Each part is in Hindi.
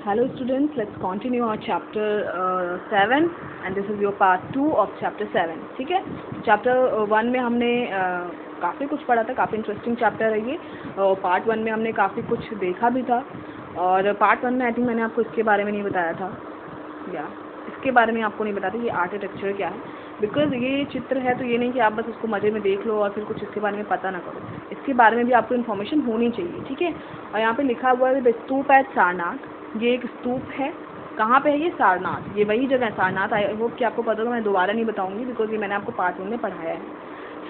Hello students, let's continue our chapter 7 and this is your part 2 of chapter 7. ठीक है, chapter 1 में हमने काफ़ी कुछ पढ़ा था, काफ़ी इंटरेस्टिंग चैप्टर है ये, और पार्ट 1 में हमने काफ़ी कुछ देखा भी था, और पार्ट 1 में आई थिंक मैंने आपको इसके बारे में नहीं बताया था, या इसके बारे में आपको नहीं बताया था ये आर्किटेक्चर क्या है, बिकॉज ये चित्र है तो ये नहीं कि आप बस उसको मज़े में देख लो और फिर कुछ इसके बारे में पता ना करो, इसके बारे में भी आपको इन्फॉर्मेशन होनी चाहिए. ठीक है, और यहाँ पे लिखा हुआ है द स्तूप एट सारनाथ. ये एक स्तूप है, कहाँ पे है ये? सारनाथ. ये वही जगह है सारनाथ. आई होप कि आपको पता होगा, मैं दोबारा नहीं बताऊंगी बिकॉज ये मैंने आपको पार्ट 1 में पढ़ाया है.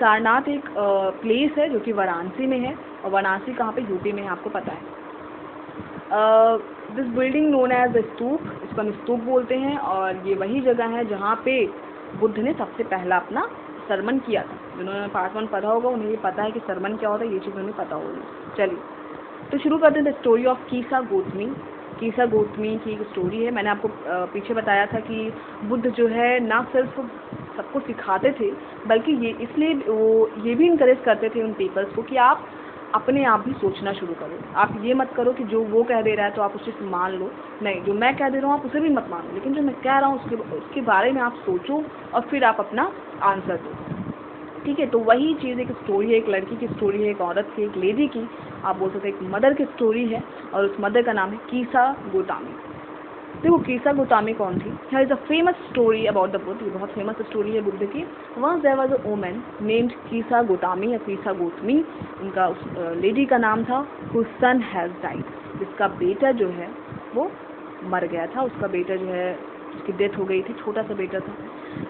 सारनाथ एक प्लेस है जो कि वाराणसी में है, और वाराणसी कहाँ पे? यूपी में है, आपको पता है. This building known as the stupa, इसको हम स्तूप बोलते हैं, और ये वही जगह है जहाँ पे बुद्ध ने सबसे पहला अपना सरमन किया था. जिन्होंने पार्ट 1 पढ़ा होगा उन्हें ये पता है कि सरमन क्या होता है, ये चीज़ उन्हें पता होगी. चलिए तो शुरू करते हैं the story of कीसा Gautami. कीसा Gautami की एक स्टोरी है. मैंने आपको पीछे बताया था कि बुद्ध जो है ना सिर्फ सबको सिखाते थे, बल्कि ये इसलिए वो ये भी इनकरेज करते थे उन पीपल्स को कि आप अपने आप भी सोचना शुरू करो. आप ये मत करो कि जो वो कह दे रहा है तो आप उसे मान लो, नहीं, जो मैं कह दे रहा हूँ आप उसे भी मत मानो, लेकिन जो मैं कह रहा हूँ उसके बारे में आप सोचो और फिर आप अपना आंसर दो. ठीक है, तो वही चीज़ एक स्टोरी है, एक लड़की की स्टोरी है, एक औरत की, एक लेडी की, आप बोल सकते हैं एक मदर की स्टोरी है, और उस मदर का नाम है कीसा गौतमी. देखो कीसा गौतमी कौन थी? Here is a famous story about the Buddha. ये बहुत फेमस स्टोरी है बुद्ध की. Once there was a woman named Kisa Gotami या कीसा गौतमी. उनका उस लेडी का नाम था हुज सन हैज़ डाइड. जिसका बेटा जो है वो मर गया था. उसका बेटा जो है उसकी डेथ हो गई थी, छोटा सा बेटा था.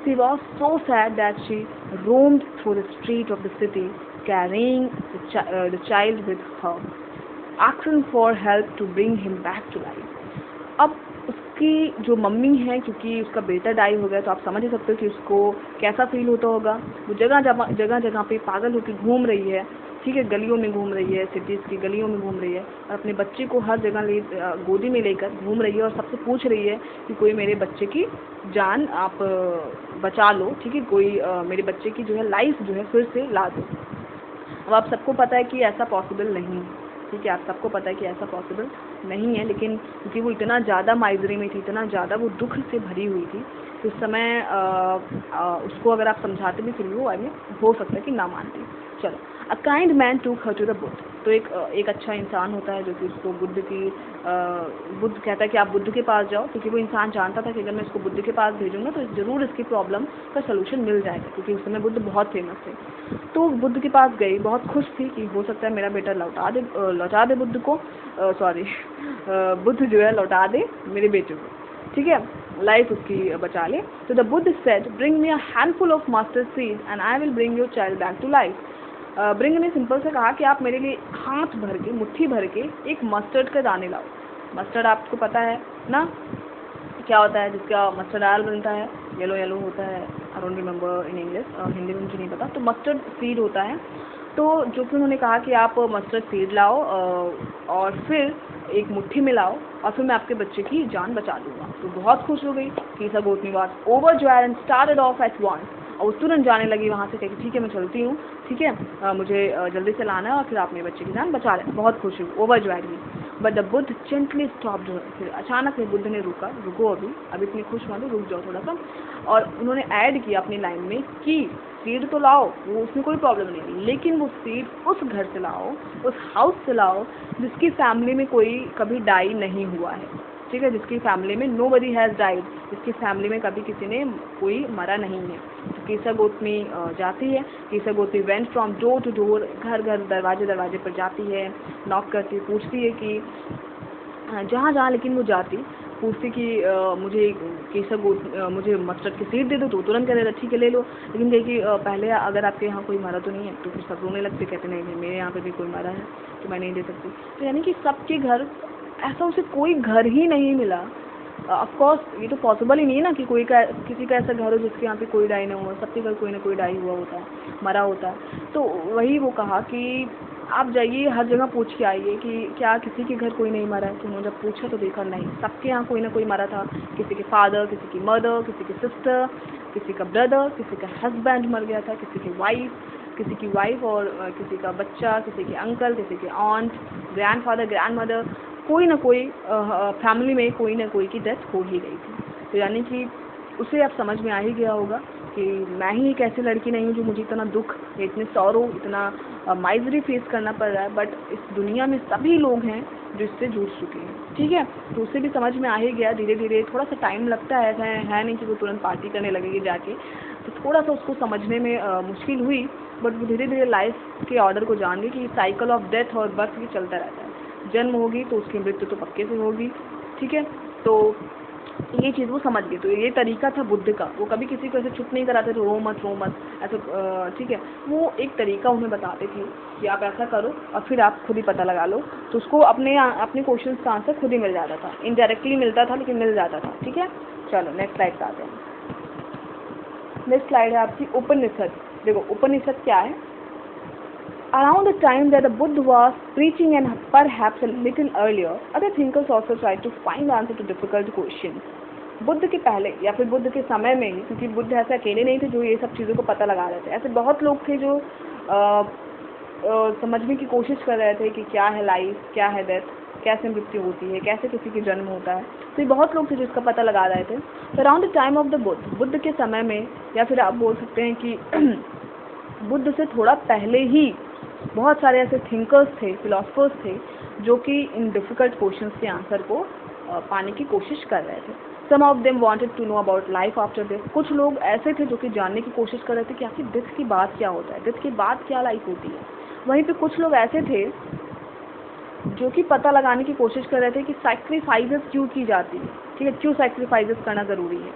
She was so sad that she roamed through the street of the city, carrying the child with her, asking for help to bring him back to life. अब उसकी जो मम्मी है, क्योंकि उसका बेटा डाई हो गया, तो आप समझ ही सकते हो कि उसको कैसा फील होता होगा. वो जगह जगह पे पागल होकर घूम रही है. ठीक है, गलियों में घूम रही है, सिटीज़ की गलियों में घूम रही है, और अपने बच्चे को हर जगह गोदी में लेकर घूम रही है, और सबसे पूछ रही है कि कोई मेरे बच्चे की जान आप बचा लो. ठीक है, कोई मेरे बच्चे की जो है लाइफ जो है फिर से ला दो. अब आप सबको पता है कि ऐसा पॉसिबल नहीं है. ठीक है, आप सबको पता है कि ऐसा पॉसिबल नहीं है, लेकिन क्योंकि वो इतना ज़्यादा माइजरी में थी, इतना ज़्यादा वो दुख से भरी हुई थी, तो उस समय उसको अगर आप समझाते भी फिर भी वो आगे हो सकता है कि ना मानती. चलो, अ काइंड मैन टूक हर टू द बुद्ध. तो एक अच्छा इंसान होता है जो कि उसको बुद्ध कहता है कि आप बुद्ध के पास जाओ, क्योंकि वो इंसान जानता था कि अगर मैं इसको बुद्ध के पास भेजूंगा तो ज़रूर इसकी प्रॉब्लम का सलूशन मिल जाएगा, क्योंकि उस समय बुद्ध बहुत फेमस थे. तो बुद्ध के पास गई, बहुत खुश थी कि हो सकता है मेरा बेटा लौटा दे बुद्ध को, बुद्ध जो है लौटा दे मेरे बेटे को. ठीक है, लाइफ उसकी बचा ले. तो the Buddha said, bring me a handful of mustard seed and I will bring your child back to life. Bring ने सिंपल से कहा कि आप मेरे लिए हाथ भर के, मुट्ठी भर के एक मस्टर्ड का दाने लाओ. मस्टर्ड आपको पता है ना क्या होता है? जिसका मस्टर्ड ऑयल बनता है, येलो येलो होता है. I don't remember in English, Hindi में मुझे नहीं पता. तो मस्टर्ड सीड होता है. तो जो कि उन्होंने कहा कि आप मस्टर्ड सीड लाओ और फिर एक मुट्ठी में लाओ, और फिर मैं आपके बच्चे की जान बचा दूंगा. तो बहुत खुश हो गई Kisa Gotami. Was overjoyed and started off at once. और तुरंत जाने लगी वहाँ से, कहती ठीक है मैं चलती हूँ, ठीक है, मुझे जल्दी से लाना है और फिर आप मेरे बच्चे की जान बचा लेना. बहुत खुश हुई, ओवरजॉयड हुई. But the Buddha gently stopped her. फिर अचानक से बुद्ध ने रुको अभी इतनी खुश मत हो, रुक जाओ थोड़ा सा. और उन्होंने ऐड किया अपनी लाइन में कि सीड तो लाओ, वो उसमें कोई प्रॉब्लम नहीं, लेकिन वो सीड उस घर से लाओ, उस हाउस से लाओ जिसकी फैमिली में कोई कभी डाई नहीं हुआ है. ठीक है, जिसकी फैमिली में नोबडी हैज़ डाइड, जिसकी फैमिली में कभी किसी ने कोई मरा नहीं है. तो कीसा गौतमी जाती है. Kisa Gotami went from door to door, घर दरवाजे पर जाती है, नॉक करती, पूछती है कि जहाँ लेकिन वो जाती, पूछती कि मुझे मस्टर्ड की सीड दे दो. तो तुरंत कह देता ठीक है ले लो. लेकिन देखिए पहले अगर आपके यहाँ कोई मरा तो नहीं है, तो फिर सब रोने लगते, कहते नहीं मेरे यहाँ पे भी कोई मरा है तो मैं नहीं दे सकती. तो यानी कि सबके घर, ऐसा उसे कोई घर ही नहीं मिला. ऑफकोर्स ये तो पॉसिबल ही नहीं है ना कि किसी का ऐसा घर हो जिसके यहाँ पे कोई डाई ना हुआ. सबके घर कोई ना कोई डाई हुआ होता है, मरा होता है. तो वही वो कहा कि आप जाइए हर जगह पूछ के आइए कि क्या किसी के घर कोई नहीं मरा है. तो उन्होंने जब पूछा तो देखा नहीं, सबके यहाँ कोई ना कोई मरा था. किसी के फादर, किसी की मदर, किसी की सिस्टर, किसी का ब्रदर, किसी का हस्बैंड मर गया था, किसी की वाइफ और किसी का बच्चा, किसी के अंकल, किसी के ऑन्ट, ग्रैंडफादर, ग्रैंडमदर, कोई ना कोई फैमिली में कोई ना कोई की डेथ हो ही गई थी। तो यानी कि उसे अब समझ में आ ही गया होगा कि मैं ही एक ऐसी लड़की नहीं हूँ जो मुझे इतना दुख, इतने सौरों, इतना माइजरी फेस करना पड़ रहा है, बट इस दुनिया में सभी लोग हैं जो इससे जूझ चुके हैं। ठीक है, तो उसे भी समझ में आ ही गया। धीरे धीरे थोड़ा सा टाइम लगता है, ऐसा है नहीं कि वो तुरंत पार्टी करने लगेगी जाके, तो थोड़ा सा उसको समझने में मुश्किल हुई, बट वो धीरे धीरे लाइफ के ऑर्डर को जान गई कि साइकिल ऑफ डेथ और बर्थ भी चलता रहता है। जन्म होगी तो उसकी मृत्यु तो पक्के से होगी। ठीक है, तो ये चीज़ वो समझ गई। तो ये तरीका था बुद्ध का, वो कभी किसी को ऐसे चुप नहीं कराते थे, रो मत ऐसा। ठीक है, वो एक तरीका उन्हें बताते थे कि आप ऐसा करो और फिर आप खुद ही पता लगा लो। तो उसको अपने क्वेश्चंस का आंसर खुद ही मिल जाता था, इनडायरेक्टली मिलता था लेकिन मिल जाता था। ठीक है, चलो नेक्स्ट स्लाइड पे आते हैं। नेक्स्ट स्लाइड है आपकी उपनिषद। देखो उपनिषद क्या है। Around the time that the Buddha was preaching and perhaps a little earlier, other thinkers also tried to find answer to difficult questions. Buddha के पहले या फिर बुद्ध के समय में ही, क्योंकि बुद्ध ऐसे अकेले नहीं थे जो ये सब चीज़ों को पता लगा रहे थे, ऐसे बहुत लोग थे जो समझने की कोशिश कर रहे थे कि क्या है लाइफ, क्या है डेथ, कैसे मृत्यु होती है, कैसे किसी की जन्म होता है। तो ये बहुत लोग थे जो इसका पता लगा रहे थे। तो around the time of the Buddha के समय में, या फिर आप बोल सकते हैं कि बुद्ध से थोड़ा पहले ही बहुत सारे ऐसे थिंकर्स थे, फिलोसफर्स थे जो कि इन डिफ़िकल्ट क्वेश्चंस के आंसर को पाने की कोशिश कर रहे थे। Some of them wanted to know about life after death. कुछ लोग ऐसे थे जो कि जानने की कोशिश कर रहे थे कि आखिर डेथ के बाद क्या होता है, डेथ के बाद क्या लाइफ होती है। वहीं पे कुछ लोग ऐसे थे जो कि पता लगाने की कोशिश कर रहे थे कि सैक्रिफाइसेस क्यों की जाती है। ठीक है, क्यों सैक्रिफाइसेस करना ज़रूरी है,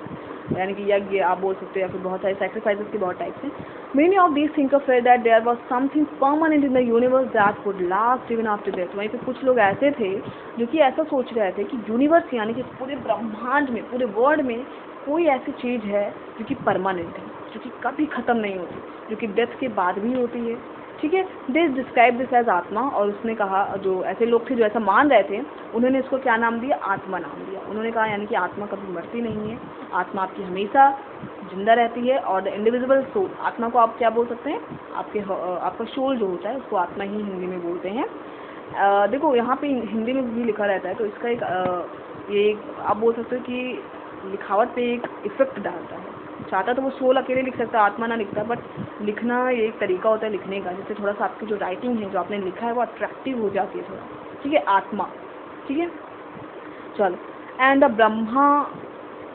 यानी कि यज्ञ आप बोल सकते हो, या फिर बहुत सारे सैक्रिफाइसेस के बहुत टाइप्स हैं। Many of these thinkers felt that there was something permanent in the universe that would last even after death. वहीं पे कुछ लोग ऐसे थे जो कि ऐसा सोच रहे थे कि यूनिवर्स यानी कि पूरे ब्रह्मांड में, पूरे वर्ल्ड में कोई ऐसी चीज़ है जो कि परमानेंट है, जो कि कभी ख़त्म नहीं होती, जो कि डेथ के बाद भी होती है। ठीक है, दे डिस्क्राइब दिस एज आत्मा। और उसने कहा, जो ऐसे लोग थे जो ऐसा मान रहे थे, उन्होंने इसको क्या नाम दिया, आत्मा नाम दिया। उन्होंने कहा यानी कि आत्मा कभी मरती नहीं है, आत्मा आपकी हमेशा जिंदा रहती है। और द इंडिविजुअल सोल, आत्मा को आप क्या बोल सकते हैं, आपका सोल जो होता है उसको आत्मा ही हिंदी में बोलते हैं। देखो यहाँ पे हिंदी में भी लिखा रहता है, तो इसका ये आप बोल सकते हो कि लिखावट पे एक इफेक्ट डालता है। चाहता तो वो सोल अकेले लिख सकता, आत्मा ना लिखता, बट लिखना ये एक तरीका होता है लिखने का, जिससे थोड़ा सा आपकी जो राइटिंग है, जो आपने लिखा है, वो अट्रैक्टिव हो जाती है थोड़ा। ठीक है, आत्मा। ठीक है, चलो। एंड द ब्रह्मा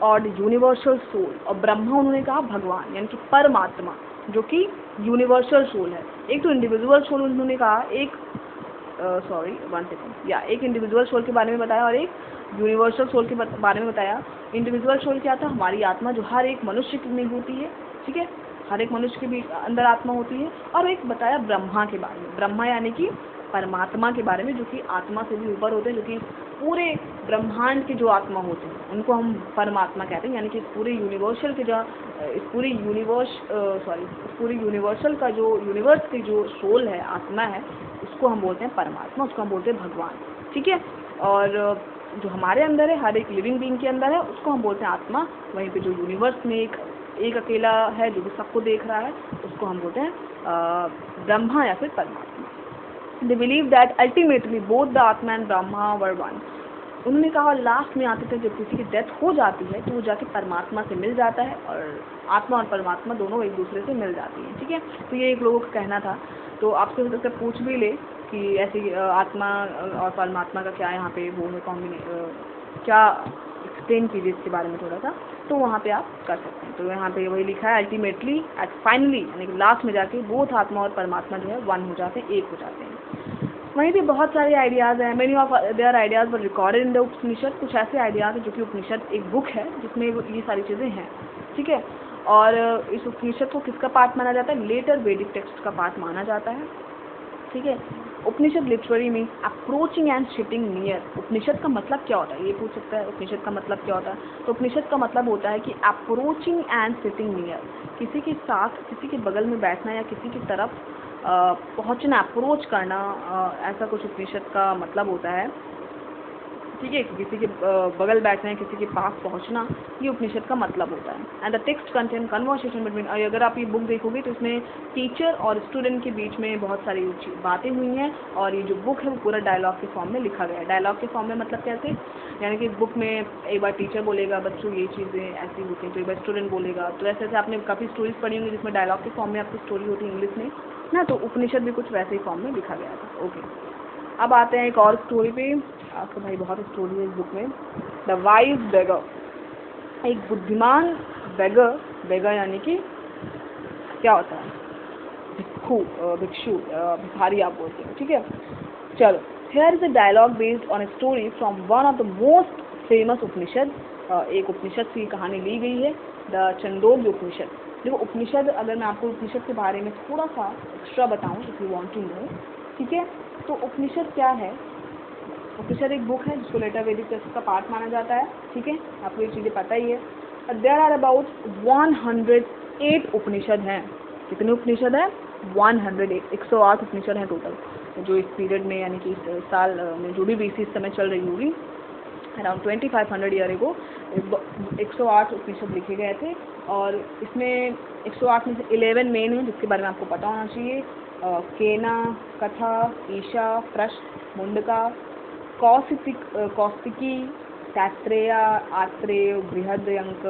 और यूनिवर्सल सोल, और ब्रह्मा उन्होंने कहा भगवान यानी कि परमात्मा, जो कि यूनिवर्सल सोल है। एक तो इंडिविजुअल सोल उन्होंने कहा, एक एक इंडिविजुअल सोल के बारे में बताया और एक यूनिवर्सल सोल के बारे में बताया। इंडिविजुअल सोल क्या था, हमारी आत्मा जो हर एक मनुष्य में होती है। ठीक है, हर एक मनुष्य के भी अंदर आत्मा होती है। और एक बताया ब्रह्मा के बारे में, ब्रह्मा यानी कि परमात्मा के बारे में, जो कि आत्मा से भी ऊपर होते हैं, जो कि पूरे ब्रह्मांड के जो आत्मा होते हैं उनको हम परमात्मा कहते हैं। यानी कि पूरे यूनिवर्सल के जो इस पूरे यूनिवर्सल का जो यूनिवर्स की जो सोल है, आत्मा है, उसको हम बोलते हैं परमात्मा, उसको हम बोलते हैं भगवान। ठीक है, और जो हमारे अंदर है, हर एक लिविंग बीइंग के अंदर है, उसको हम बोलते हैं आत्मा। वहीं पे जो यूनिवर्स में एक अकेला है जो कि सबको देख रहा है, उसको हम बोलते हैं ब्रह्मा या फिर परमात्मा। They believe that ultimately both the आत्मा एंड ब्रह्मा वर वन। उन्होंने कहा लास्ट में आते थे जब किसी की डेथ हो जाती है तो वो जाके परमात्मा से मिल जाता है, और आत्मा और परमात्मा दोनों एक दूसरे से मिल जाती हैं। ठीक है, तो ये एक लोगों का कहना था। तो आपसे हो सकता है पूछ भी ले कि ऐसी आत्मा और परमात्मा का क्या यहाँ पे वो है क्या एक्सप्लेन कीजिए इसके बारे में थोड़ा सा, तो वहाँ पे आप कर सकते हैं। तो यहाँ पे वही लिखा है, अल्टीमेटली एट फाइनली, यानी कि लास्ट में जाके बोथ आत्मा और परमात्मा जो है वन हो जाते हैं, एक हो जाते हैं। वहीं पे बहुत सारे आइडियाज़ हैं, many of their ideas were recorded in the Upanishads. कुछ ऐसे आइडियाज़ हैं जो कि उपनिषद एक बुक है जिसमें ये सारी चीज़ें हैं। ठीक है, और इस उपनिषद को किसका पार्ट माना जाता है, लेटर वैदिक टेक्स्ट का पार्ट माना जाता है। ठीक है, Upanishad literary means approaching and sitting near. Upanishad का मतलब क्या होता है, ये पूछ सकता है, उपनिषद का मतलब क्या होता है। तो उपनिषद का मतलब होता है कि अप्रोचिंग एंड सिटिंग नियर, किसी के साथ, किसी के बगल में बैठना या किसी की तरफ पहुंचना, अप्रोच करना, ऐसा कुछ उपनिषद का मतलब होता है। ठीक है, किसी के बगल बैठना है, किसी के पास पहुंचना, ये उपनिषद का मतलब होता है। And the text contain conversation between, अगर आप ये बुक देखोगे तो इसमें टीचर और स्टूडेंट के बीच में बहुत सारी बातें हुई हैं, और ये जो बुक है वो पूरा डायलॉग के फॉर्म में लिखा गया है। डायलॉग के फॉर्म में मतलब कैसे, यानी कि बुक में एक बार टीचर बोलेगा बच्चों ये चीज़ें ऐसी होती हैं, तो एक बार स्टूडेंट बोलेगा, तो ऐसे ऐसे आपने काफ़ी स्टोरीज पढ़ी होंगी जिसमें डायलॉग के फॉर्म में आपकी स्टोरी होती है इंग्लिश में ना, तो उपनिषद भी कुछ वैसे ही फॉर्म में लिखा गया था। ओके, अब आते हैं एक और स्टोरी पे। आपको भाई बहुत स्टोरी है इस बुक में। द वाइज बेगर, एक बुद्धिमान बेगर, बेगर यानी कि क्या होता है, भिक्षु, भिखारी आप बोलते हैं, ठीक है। चलो, here is a dialogue based on a story from one of the most famous Upanishads. एक उपनिषद की कहानी ली गई है, द छंदोग्य उपनिषद। देखो उपनिषद, अगर मैं आपको उपनिषद के बारे में थोड़ा सा एक्स्ट्रा बताऊं, if you want to know, ठीक है, तो उपनिषद क्या है। उपनिषद एक बुक है जिसको लेटर वैदिक टेक्स्ट का पार्ट माना जाता है, ठीक है, आपको ये चीज़ें पता ही है। देयर आर अबाउट 108 उपनिषद हैं। कितने उपनिषद हैं? 108, 108 उपनिषद हैं टोटल, जो इस पीरियड में, यानी कि इस साल में जो भी बीसी इस समय चल रही होगी, अराउंड 2500 ईयर एगो 108 उपनिषद लिखे गए थे। और इसमें 108 में से 11 मेन हैं जिसके बारे में आपको पता होना चाहिए। केना, कथा, ईशा, प्रश्न, मुंडका, कौशिकी, तैत्रेय, आत्रेय, बृहदयंक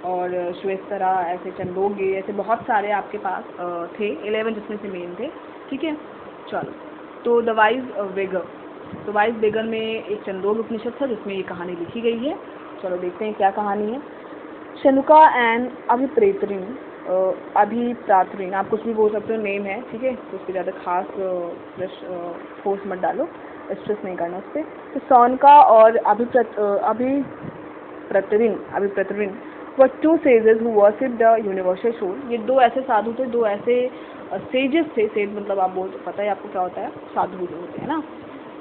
और श्वेतरा, ऐसे छंदोग्य, ऐसे बहुत सारे आपके पास थे, 11 जिसमें से मेन थे, ठीक है। चलो, तो द वाइज बेगर, तो वाइज बेगर में एक छंदोग्य उपनिषद था जिसमें ये कहानी लिखी गई है। चलो देखते हैं क्या कहानी है। शनुका एंड अभिप्रेतरिन, अभिप्रातरिन, आप कुछ भी बोल सकते हो, नेम है, ठीक है, तो उसके ज़्यादा खास फोर्स मत डालो, स्ट्रेस नहीं करना उस पर। तो सौनका और Abhipratarin were two sages who worship the universal soul. ये दो ऐसे साधु थे, दो ऐसे सेजेस थे। सेज मतलब आप बोल, पता है आपको क्या होता है, साधु जो होते हैं ना,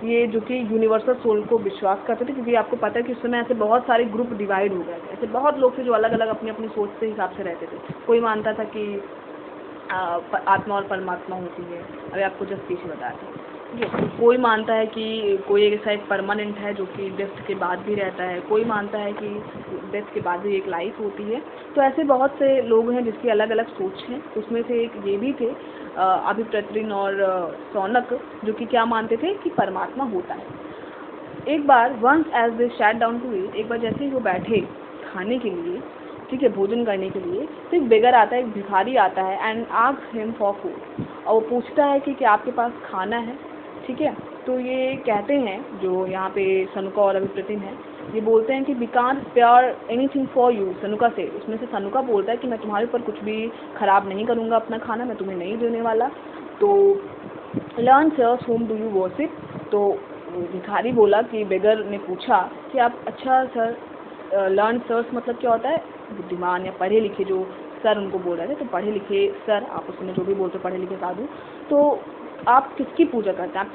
ये जो कि यूनिवर्सल सोल को विश्वास करते थे, क्योंकि आपको पता है कि उस समय ऐसे बहुत सारे ग्रुप डिवाइड हो गए थे। ऐसे बहुत लोग थे जो अलग अलग अपनी अपनी सोच के हिसाब से रहते थे। कोई मानता था कि आत्मा और परमात्मा होती है, अभी आपको जस्ट पीछे बताते हैं, ठीक है। कोई मानता है कि कोई ऐसा एक परमानेंट है जो कि डेथ के बाद भी रहता है, कोई मानता है कि डेथ के बाद भी एक लाइफ होती है। तो ऐसे बहुत से लोग हैं जिसकी अलग अलग सोच है। उसमें से एक ये भी थे अभिप्रतरिन और सौनक, जो कि क्या मानते थे कि परमात्मा होता है। एक बार once as they sat down to eat, एक बार जैसे ही वो बैठे खाने के लिए, ठीक है, भोजन करने के लिए, तो एक बेगर आता है, एक भिखारी आता है, and asks him for food, और वो पूछता है कि क्या आपके पास खाना है, ठीक है। तो ये कहते हैं, जो यहाँ पे सनुका और अभिप्रतिम है, ये बोलते हैं कि we can't spare anything for you. Shaunaka से, उसमें से सनुका बोलता है कि मैं तुम्हारे ऊपर कुछ भी खराब नहीं करूँगा, अपना खाना मैं तुम्हें नहीं देने वाला। तो learn sirs whom do you worship. तो भिखारी बोला कि बेगर ने पूछा कि आप, अच्छा सर, लर्न सर्स मतलब क्या होता है, बुद्धिमान या पढ़े लिखे, जो सर उनको बोल रहे थे, तो पढ़े लिखे सर, आप उसमें जो भी बोलते पढ़े लिखे साधु, तो आप किसकी पूजा करते हैं, आप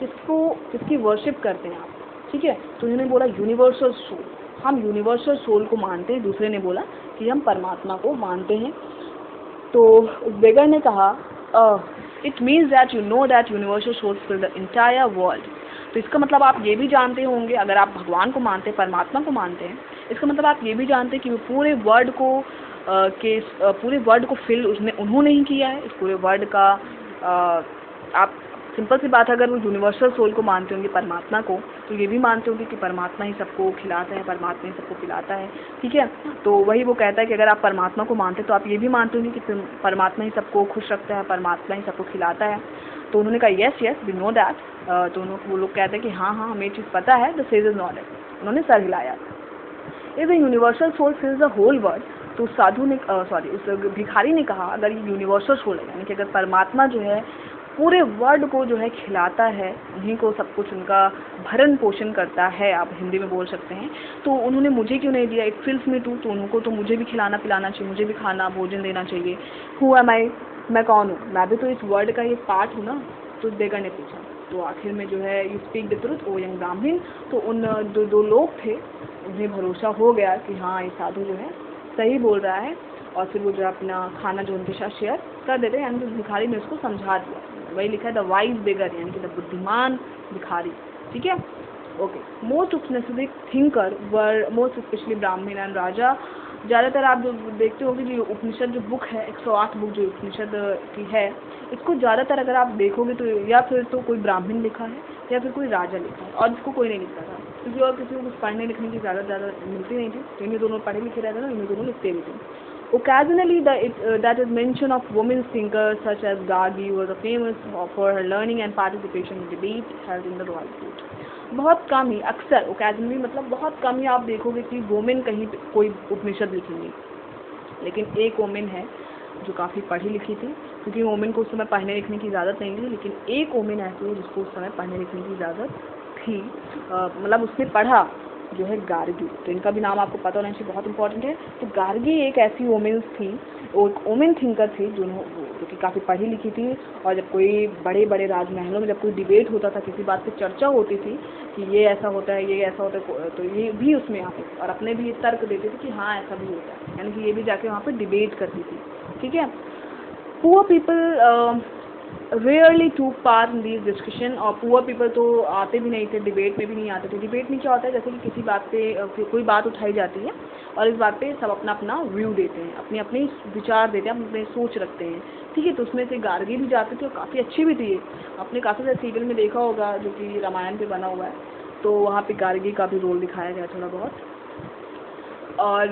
किसकी वर्शिप करते हैं आप, ठीक है। तो उन्होंने बोला यूनिवर्सल सोल, हम यूनिवर्सल सोल को मानते हैं। दूसरे ने बोला कि हम परमात्मा को मानते हैं। तो उस बेगर ने कहा, it means that you know that universal soul fill the entire world. तो इसका मतलब आप ये भी जानते होंगे, अगर आप भगवान को मानते हैं, परमात्मा को मानते हैं, इसका मतलब आप ये भी जानते हैं कि वो पूरे वर्ल्ड को फिल उन्होंने ही किया है, इस पूरे वर्ल्ड का। आप सिंपल सी बात है, अगर वो यूनिवर्सल सोल को मानते होंगे, परमात्मा को, तो ये भी मानते होंगे कि परमात्मा ही सबको खिलाता है, परमात्मा ही सबको पिलाता है, ठीक है। तो वही वो कहता है कि अगर आप परमात्मा को मानते हैं तो आप ये भी मानते होंगे कि परमात्मा ही सबको खुश रखता है, परमात्मा ही सबको खिलाता है। तो उन्होंने कहा yes yes we know that. तो वो लोग कहते हैं कि हाँ हाँ हमें चीज़ पता है, द सेज इज नॉलेज। उन्होंने सर हिलाया। Is a universal soul fills the whole world. तो उस साधु ने उस भिखारी ने कहा, अगर ये यूनिवर्सल सोल है, यानी कि अगर परमात्मा जो है पूरे वर्ल्ड को जो है खिलाता है, उन्हीं को सब कुछ उनका भरण पोषण करता है, आप हिंदी में बोल सकते हैं, तो उन्होंने मुझे क्यों नहीं दिया, इट फिल्स मी टू, तो उनको तो मुझे भी खिलाना पिलाना चाहिए, मुझे भी खाना भोजन देना चाहिए। हु एम आई, मैं कौन हूँ, मैं भी तो इस वर्ल्ड का ये पार्ट हूँ ना। तो बेगर ने पूछा। तो आखिर में जो है you speak the truth O young Brahmin. तो उन दो लोग थे, उन्हें भरोसा हो गया कि हाँ ये साधु जो है सही बोल रहा है, और फिर वो जो अपना खाना जो उनके साथ शेयर कर देते हैं, यानी कि भिखारी ने उसको समझा दिया। वही लिखा है द वाइज बेगर, यानी कि द बुद्धिमान भिखारी, ठीक है। ओके, मोस्ट उपनिषदिक थिंकर वर मोस्ट स्पेशली ब्राह्मण एंड राजा। ज़्यादातर आप जो देखते होंगे जो उपनिषद जो बुक है 108 बुक जो उपनिषद की है, इसको ज़्यादातर अगर आप देखोगे तो या फिर तो कोई ब्राह्मण लिखा है या फिर कोई राजा लिखा है, और इसको कोई नहीं लिखता था क्योंकि और किसी को कुछ पढ़ने लिखने की ज़्यादा मिलती नहीं थी, तो इन्हें दोनों पढ़े लिखे रहते ना, इन्हें दोनों लिखते भी थे। Occasionally, that is mention of women thinkers such as Gargi was famous for her learning and participation in debate held in the royal court. बहुत कम ही, अक्सर, ओकेजनली मतलब बहुत कम ही आप देखोगे कि वोमेन कहीं पे कोई उपनिषद लिखेंगी, लेकिन एक वोमेन है जो काफ़ी पढ़ी लिखी थी, क्योंकि वोमेन को उस समय पढ़ने लिखने की इजाज़त नहीं थी, लेकिन एक वोमेन ऐसी है जिसको उस समय पढ़ने लिखने की इजाज़त थी, मतलब उसने पढ़ा, जो है गार्गी। तो इनका भी नाम आपको पता होना चाहिए, बहुत इंपॉर्टेंट है। तो गार्गी एक ऐसी वोमेन थी, एक वोमेन थिंकर थी जो कि काफ़ी पढ़ी लिखी थी, और जब कोई बड़े बड़े राजमहलों में जब कोई डिबेट होता था, किसी बात पे चर्चा होती थी कि ये ऐसा होता है, ये ऐसा होता है, तो ये भी उसमें आते थे और अपने भी तर्क देते थे कि हाँ ऐसा भी होता है, यानी कि ये भी जाके वहाँ पर डिबेट करती थी। ठीक है, पुअर पीपल रेयरली टूक पार्ट इन दिस डिस्कशन, और पुअर पीपल तो आते भी नहीं थे, डिबेट में भी नहीं आते थे। डिबेट में क्या होता है, जैसे कि किसी बात पे कोई बात उठाई जाती है और इस बात पे सब अपना अपना व्यू देते हैं, अपने अपने विचार देते हैं, अपने सोच रखते हैं। ठीक है, तो उसमें से गार्गी भी जाते थे और काफ़ी अच्छी भी थी। आपने काफ़ी सारे सीरियल में देखा होगा जो कि रामायण पे बना हुआ है, तो वहाँ पे गार्गी का भी रोल दिखाया गया थोड़ा बहुत। और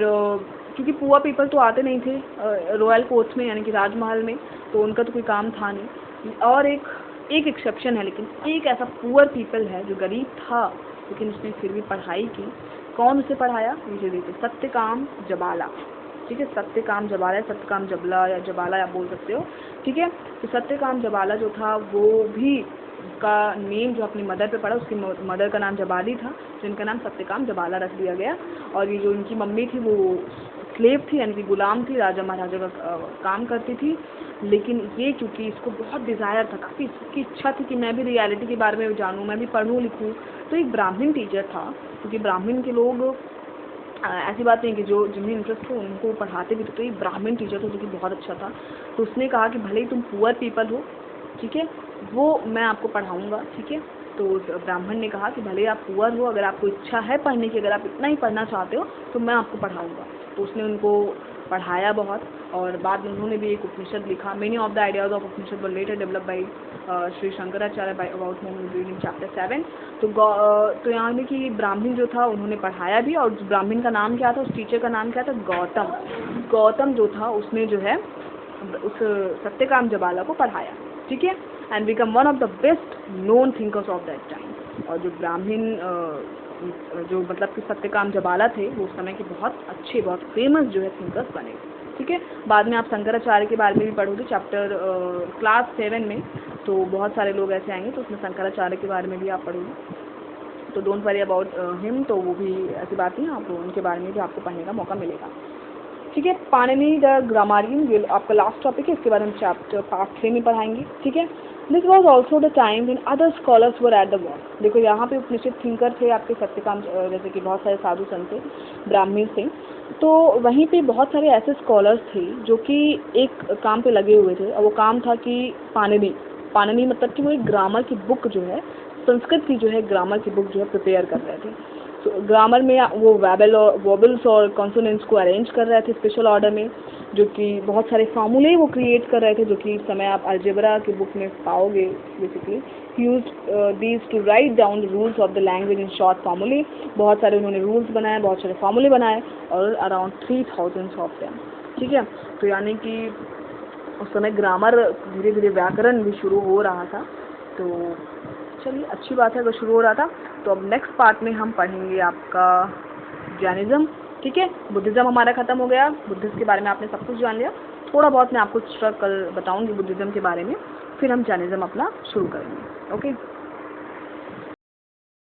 क्योंकि पुअर पीपल तो आते नहीं थे रॉयल कोर्ट्स में, यानी कि राजमहल में, तो उनका तो कोई काम था नहीं। और एक एक्सेप्शन है, लेकिन एक ऐसा पुअर पीपल है जो गरीब था लेकिन उसने फिर भी पढ़ाई की। कौन उसे पढ़ाया, मुझे देखिए, सत्यकाम जबाला। ठीक है, सत्यकाम जबाला, सत्यकाम जबला या जबाला आप बोल सकते हो। ठीक है, तो सत्यकाम जबाला जो था वो भी का नेम जो अपनी मदर पे पड़ा, उसकी मदर का नाम जबाली था, तो इनका नाम सत्यकाम जबाला रख दिया गया। और ये जो इनकी मम्मी थी वो स्लेव थी, यानी कि गुलाम थी, राजा महाराजा का काम करती थी। लेकिन ये क्योंकि इसको बहुत डिज़ायर था, काफ़ी इसकी इच्छा थी कि मैं भी रियलिटी के बारे में जानूँ, मैं भी पढ़ूँ लिखूँ, तो एक ब्राह्मण टीचर था, क्योंकि ब्राह्मण के लोग ऐसी बात नहीं कि जो जिन्हें इंटरेस्ट हो उनको पढ़ाते भी थे, तो एक ब्राह्मण टीचर था जो कि बहुत अच्छा था। तो उसने कहा कि भले ही तुम पुअर पीपल हो, ठीक है, वो मैं आपको पढ़ाऊँगा। ठीक है, तो ब्राह्मण ने कहा कि भले आप पुअर हो, अगर आपको इच्छा है पढ़ने की, अगर आप इतना ही पढ़ना चाहते हो तो मैं आपको पढ़ाऊँगा। तो उसने उनको पढ़ाया बहुत, और बाद में उन्होंने भी एक उपनिषद लिखा। Many of the ideas of Upanishad were later develop by Shri Shankaracharya by about home reading chapter 7। तो यहाँ में कि ब्राह्मण जो था उन्होंने पढ़ाया भी, और उस ब्राह्मण का नाम क्या था, उस टीचर का नाम क्या था, गौतम। गौतम जो था उसने जो है उस सत्यकाम जबाला को पढ़ाया। ठीक है, and become one of the best known thinkers of that time. और जो ब्राह्मण जो मतलब कि सत्यकाम जबाला थे, वो उस समय के बहुत अच्छे, बहुत फेमस जो है थिंकर्स बने। ठीक है, बाद में आप शंकराचार्य के बारे में भी पढ़ोगे चैप्टर क्लास 7 में, तो बहुत सारे लोग ऐसे आएंगे, तो उसमें शंकराचार्य के बारे में भी आप पढ़ोगे। तो डोंट वरी अबाउट हिम, तो वो भी ऐसी बात नहीं, आप उनके बारे में भी आपको पढ़ने का मौका मिलेगा। ठीक है, पाणिनि द ग्रामरियन ये आपका लास्ट टॉपिक है, इसके बारे में चैप्टर पार्ट 3 में पढ़ाएंगे। ठीक है, this was also the time when other scholars were at the war. देखो यहाँ पे उपनिषद थिंकर थे आपके सत्यकाम, जैसे कि बहुत सारे साधु संत थे, ब्राह्मण थे, तो वहीं पे बहुत सारे ऐसे स्कॉलर्स थे जो कि एक काम पे लगे हुए थे, और वो काम था कि पाणिनि मतलब कि वो एक ग्रामर की बुक जो है, संस्कृत की जो है ग्रामर की बुक जो है प्रिपेयर कर रहे थे। तो ग्रामर में वो वोबल्स और कॉन्सोनेंट्स को अरेंज कर रहे थे स्पेशल ऑर्डर में, जो कि बहुत सारे फार्मूले वो क्रिएट कर रहे थे, जो कि इस समय आप अलजेब्रा की बुक में पाओगे। Basically use these two write down the rules of the language in short फार्मूले। बहुत सारे उन्होंने रूल्स बनाए, बहुत सारे फार्मूले बनाए, और अराउंड 3000 ऑफ देम। ठीक है, तो यानी कि उस समय ग्रामर धीरे धीरे व्याकरण भी शुरू हो रहा था। तो चलिए, अच्छी बात है अगर शुरू हो रहा था। तो अब नेक्स्ट पार्ट में हम पढ़ेंगे आपका जैनिज़्म। ठीक है, बुद्धिज़्म हमारा ख़त्म हो गया, बुद्धिस्ट के बारे में आपने सब कुछ जान लिया। थोड़ा बहुत मैं आपको कल बताऊंगी बुद्धिज़्म के बारे में, फिर हम जैनिज़्म अपना शुरू करेंगे। ओके।